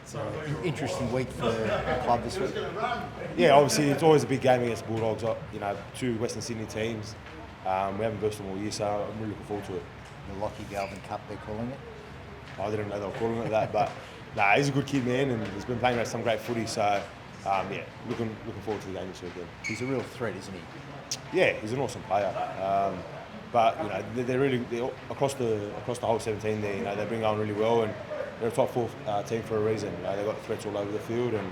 So interesting week for the club this week. Yeah, obviously it's always a big game against Bulldogs. Two Western Sydney teams. We haven't versed them all year, so I'm really looking forward to it. The Lockie Galvin Cup, they're calling it. I didn't know they were calling it that, but he's a good kid, man, and he's been playing some great footy. So looking forward to the game this weekend. He's a real threat, isn't he? Yeah, he's an awesome player. But they're really across the whole 17. They bring on really well, and they're a top 4 team for a reason. They've got threats all over the field, and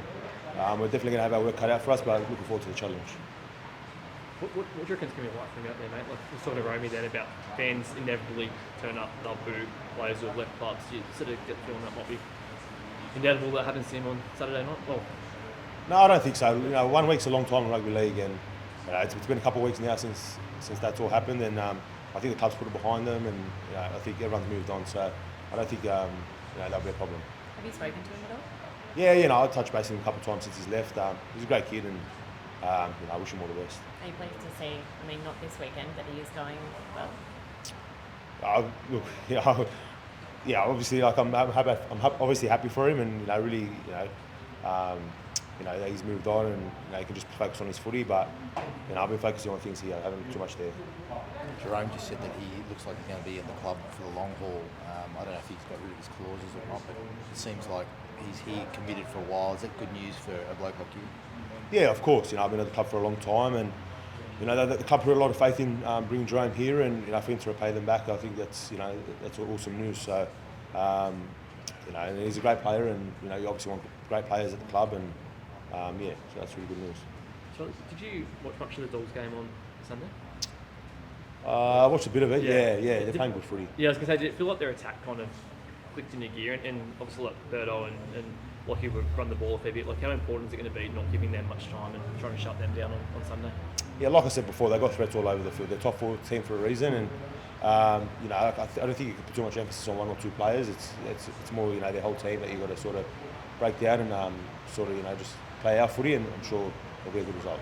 we're definitely going to have our work cut out for us. But looking forward to the challenge. What do you reckon it's going to be like from out there, mate? Like, we were talking to Romy then about fans inevitably turn up, they'll boo players who have left clubs. Do you sort of get the feeling that might be inevitable that happens to him on Saturday night? Well, no, I don't think so. 1 week's a long time in rugby league, and it's been a couple of weeks now since that's all happened, and I think the club's put it behind them, and I think everyone's moved on. So I don't think that'll be a problem. Have you spoken to him at all? Yeah, I've touched base with him a couple of times since he's left. He's a great kid, and I wish him all the best. Are you pleased to see, not this weekend, that he is going well? Look, obviously, I'm obviously happy for him, and really, he's moved on, and he can just focus on his footy. But I've been focusing on things here, haven't too much there. Jerome just said that he looks like he's going to be at the club for the long haul. I don't know if he's got rid of his clauses or not, but it seems like he's here committed for a while. Is that good news for a bloke like you? Yeah, of course. I've been at the club for a long time, and the club put a lot of faith in bringing Jerome here, and for him to repay them back, I think that's awesome news. So, and he's a great player, and you obviously want great players at the club, and so that's really good news. So, did you watch much of the Dogs game on Sunday? I watched a bit of it. Yeah, they're playing good footy. Yeah, I was going to say, did it feel like their attack kind of clicked into gear, and obviously like Birdo and Lockie would run the ball a fair bit. Like, how important is it going to be not giving them much time and trying to shut them down on Sunday? Yeah, like I said before, they've got threats all over the field. They're top 4 team for a reason, and I don't think you can put too much emphasis on 1 or 2 players. It's more their whole team that you've got to sort of break down and just play our footy, and I'm sure it'll be a good result.